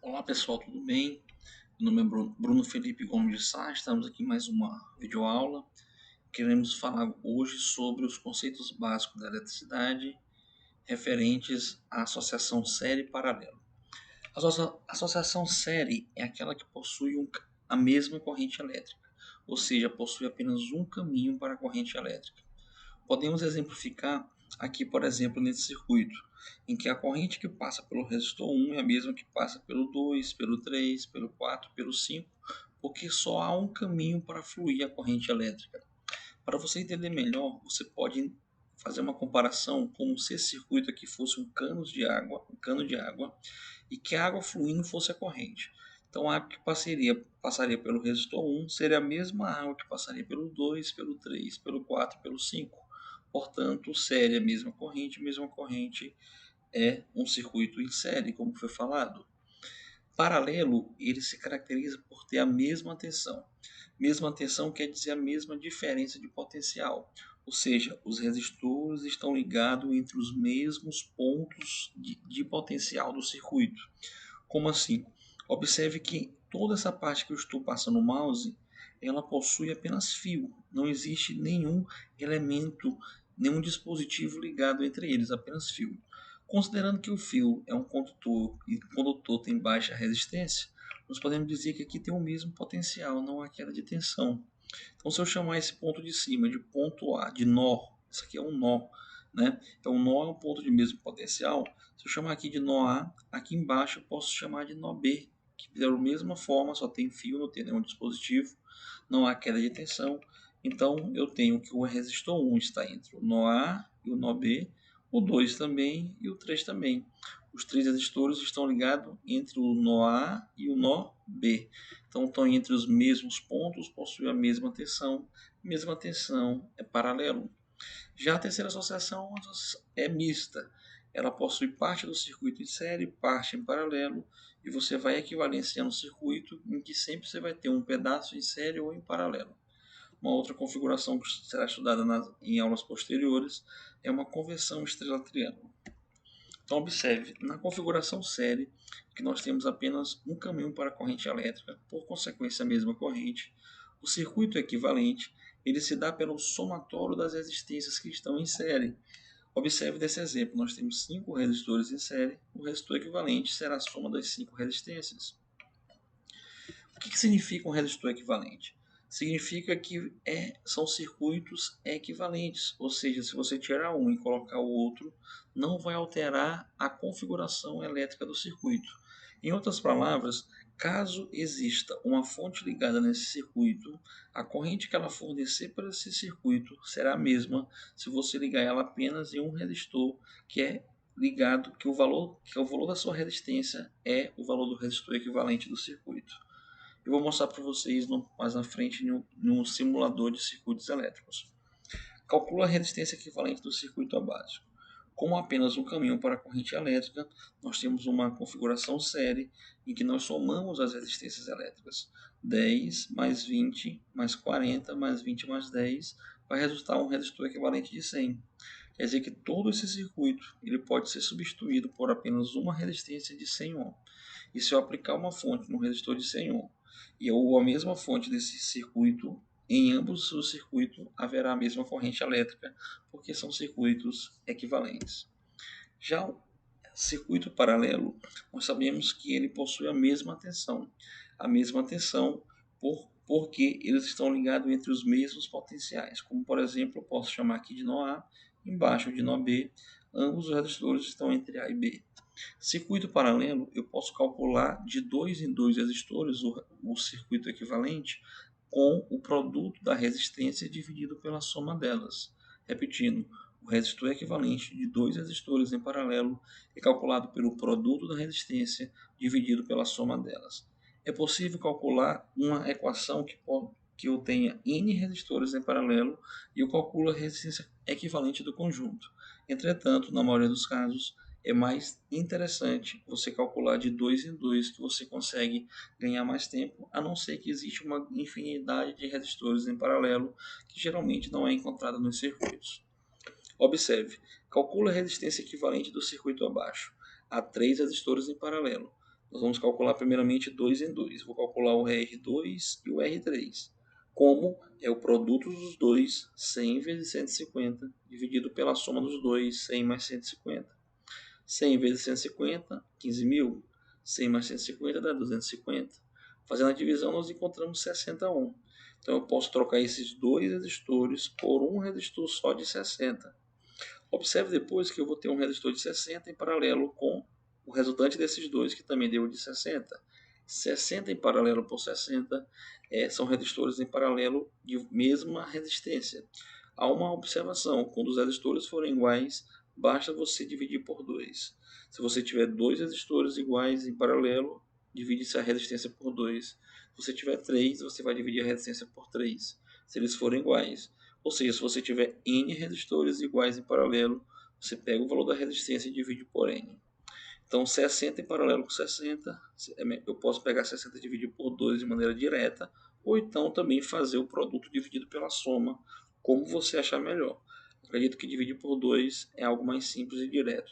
Olá pessoal, tudo bem? Meu nome é Bruno Felipe Gomes de Sá, estamos aqui em mais uma videoaula. Queremos falar hoje sobre os conceitos básicos da eletricidade referentes à associação série e paralelo. A associação série é aquela que possui a mesma corrente elétrica, ou seja, possui apenas um caminho para a corrente elétrica. Podemos exemplificar aqui, por exemplo, nesse circuito, em que a corrente que passa pelo resistor 1 é a mesma que passa pelo 2, pelo 3, pelo 4, pelo 5, porque só há um caminho para fluir a corrente elétrica. Para você entender melhor, você pode fazer uma comparação como se esse circuito aqui fosse um cano de água, e que a água fluindo fosse a corrente. Então a água que passaria pelo resistor 1 seria a mesma água que passaria pelo 2, pelo 3, pelo 4, pelo 5. Portanto, série é a mesma corrente é um circuito em série, como foi falado. Paralelo, ele se caracteriza por ter a mesma tensão. Mesma tensão quer dizer a mesma diferença de potencial, ou seja, os resistores estão ligados entre os mesmos pontos de potencial do circuito. Como assim? Observe que toda essa parte que eu estou passando o mouse, ela possui apenas fio. Não existe nenhum elemento, nenhum dispositivo ligado entre eles, apenas fio. Considerando que o fio é um condutor e o condutor tem baixa resistência, nós podemos dizer que aqui tem o mesmo potencial, não há queda de tensão. Então, se eu chamar esse ponto de cima de ponto A, de nó, isso aqui é um nó, né? Então, nó é um ponto de mesmo potencial. Se eu chamar aqui de nó A, aqui embaixo eu posso chamar de nó B, que da mesma forma, só tem fio, não tem nenhum dispositivo, não há queda de tensão. Então, eu tenho que o resistor 1 está entre o nó A e o nó B, o 2 também e o 3 também. Os três resistores estão ligados entre o nó A e o nó B. Então estão entre os mesmos pontos, possuem a mesma tensão é paralelo. Já a terceira associação é mista. Ela possui parte do circuito em série, parte em paralelo, e você vai equivalenciando o circuito em que sempre você vai ter um pedaço em série ou em paralelo. Uma outra configuração que será estudada em aulas posteriores é uma conversão estrela-triângulo. Então observe, na configuração série, que nós temos apenas um caminho para a corrente elétrica, por consequência a mesma corrente, o circuito equivalente ele se dá pelo somatório das resistências que estão em série. Observe desse exemplo, nós temos 5 resistores em série, o resistor equivalente será a soma das 5 resistências. O que significa um resistor equivalente? Significa que são circuitos equivalentes, ou seja, se você tirar um e colocar o outro, não vai alterar a configuração elétrica do circuito. Em outras palavras, caso exista uma fonte ligada nesse circuito, a corrente que ela fornecer para esse circuito será a mesma se você ligar ela apenas em um resistor que é ligado, que é o valor da sua resistência é o valor do resistor equivalente do circuito. Eu vou mostrar para vocês mais na frente no simulador de circuitos elétricos. Calcula a resistência equivalente do circuito básico. Como apenas um caminho para a corrente elétrica, nós temos uma configuração série em que nós somamos as resistências elétricas. 10 mais 20 mais 40 mais 20 mais 10 vai resultar um resistor equivalente de 100. Quer dizer que todo esse circuito ele pode ser substituído por apenas uma resistência de 100 ohm. E se eu aplicar uma fonte no resistor de 100 ohm e a mesma fonte desse circuito, em ambos os circuitos haverá a mesma corrente elétrica, porque são circuitos equivalentes. Já o circuito paralelo, nós sabemos que ele possui a mesma tensão porque eles estão ligados entre os mesmos potenciais, como por exemplo, eu posso chamar aqui de nó A, embaixo de nó B, ambos os resistores estão entre A e B. Circuito paralelo, eu posso calcular de 2 em 2 resistores o circuito equivalente com o produto da resistência dividido pela soma delas. Repetindo, o resistor equivalente de 2 resistores em paralelo é calculado pelo produto da resistência dividido pela soma delas. É possível calcular uma equação que eu tenha N resistores em paralelo e eu calculo a resistência equivalente do conjunto. Entretanto, na maioria dos casos, é mais interessante você calcular de 2 em 2, que você consegue ganhar mais tempo, a não ser que existe uma infinidade de resistores em paralelo, que geralmente não é encontrada nos circuitos. Observe, calcula a resistência equivalente do circuito abaixo. Há 3 resistores em paralelo. Nós vamos calcular primeiramente 2 em 2. Vou calcular o R2 e o R3. Como é o produto dos dois, 100 vezes 150, dividido pela soma dos dois, 100 mais 150. 100 vezes 150, 15.000. 100 mais 150 dá 250. Fazendo a divisão, nós encontramos 60 ohm. Então, eu posso trocar esses dois resistores por um resistor só de 60. Observe depois que eu vou ter um resistor de 60 em paralelo com o resultante desses dois, que também deu de 60. 60 em paralelo por 60 são resistores em paralelo de mesma resistência. Há uma observação: quando os resistores forem iguais, basta você dividir por 2. Se você tiver dois resistores iguais em paralelo, divide-se a resistência por 2. Se você tiver 3, você vai dividir a resistência por 3, se eles forem iguais. Ou seja, se você tiver N resistores iguais em paralelo, você pega o valor da resistência e divide por N. Então, 60 em paralelo com 60, eu posso pegar 60 e dividir por 2 de maneira direta, ou então também fazer o produto dividido pela soma, como você achar melhor. Acredito que dividir por 2 é algo mais simples e direto.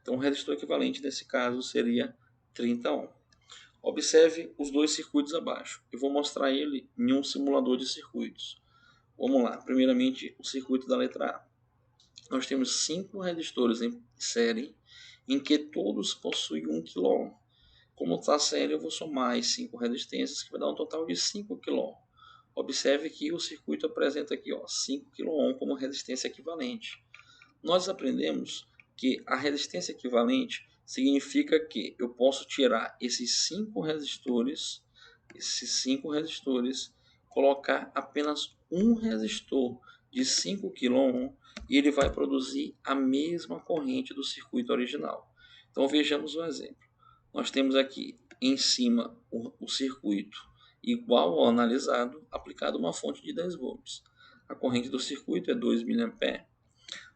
Então, o resistor equivalente nesse caso seria 30 ohm. Observe os dois circuitos abaixo. Eu vou mostrar ele em um simulador de circuitos. Vamos lá. Primeiramente, o circuito da letra A. Nós temos 5 resistores em série, em que todos possuem 1 kΩ. Como está série, eu vou somar as 5 resistências, que vai dar um total de 5 kΩ. Observe que o circuito apresenta aqui 5 kΩ como resistência equivalente. Nós aprendemos que a resistência equivalente significa que eu posso tirar esses 5 resistores, colocar apenas um resistor de 5 kΩ e ele vai produzir a mesma corrente do circuito original. Então vejamos um exemplo. Nós temos aqui em cima o circuito igual ao analisado, aplicado uma fonte de 10 volts. A corrente do circuito é 2 mA.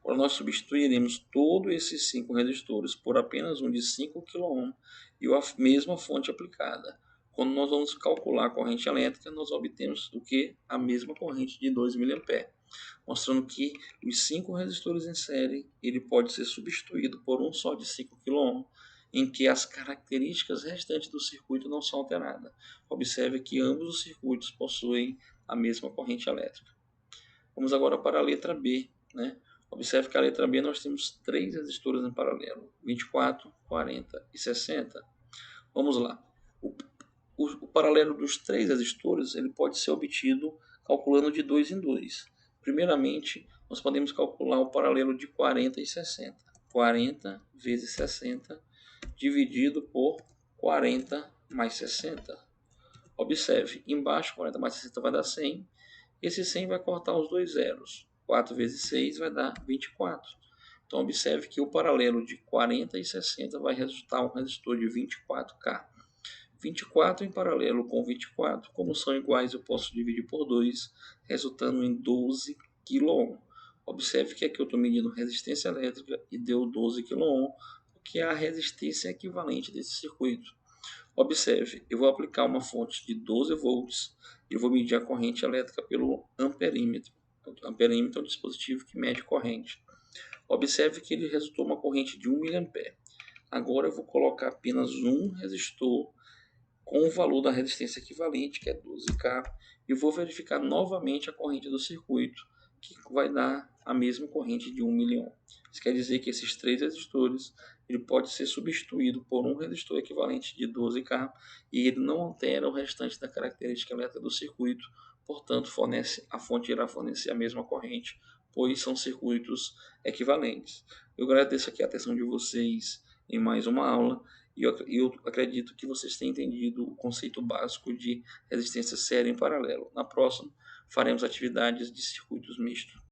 Agora nós substituiremos todos esses 5 resistores por apenas um de 5 kΩ e a mesma fonte aplicada. Quando nós vamos calcular a corrente elétrica, nós obtemos o que? A mesma corrente de 2 mA, mostrando que os 5 resistores em série ele pode ser substituído por um só de 5 kΩ, em que as características restantes do circuito não são alteradas. Observe que ambos os circuitos possuem a mesma corrente elétrica. Vamos agora para a letra B, né? Observe que a letra B nós temos 3 resistores em paralelo, 24, 40 e 60. Vamos lá. O paralelo dos 3 resistores ele pode ser obtido calculando de 2 em 2. Primeiramente, nós podemos calcular o paralelo de 40 e 60. 40 vezes 60 dividido por 40 mais 60. Observe, embaixo 40 mais 60 vai dar 100. Esse 100 vai cortar os dois zeros. 4 vezes 6 vai dar 24. Então, observe que o paralelo de 40 e 60 vai resultar um resistor de 24K. 24 em paralelo com 24, como são iguais, eu posso dividir por 2, resultando em 12 kΩ. Observe que aqui eu estou medindo resistência elétrica e deu 12 kΩ, que é a resistência equivalente desse circuito. Observe, eu vou aplicar uma fonte de 12 volts e vou medir a corrente elétrica pelo amperímetro. O amperímetro é um dispositivo que mede corrente. Observe que ele resultou uma corrente de 1 mA. Agora eu vou colocar apenas um resistor com o valor da resistência equivalente, que é 12K, e vou verificar novamente a corrente do circuito, que vai dar a mesma corrente de 1 mA. Isso quer dizer que esses 3 resistores ele pode ser substituído por um resistor equivalente de 12K e ele não altera o restante da característica elétrica do circuito, portanto a fonte irá fornecer a mesma corrente, pois são circuitos equivalentes. Eu agradeço aqui a atenção de vocês em mais uma aula e eu acredito que vocês tenham entendido o conceito básico de resistência séria em paralelo. Na próxima, faremos atividades de circuitos mistos.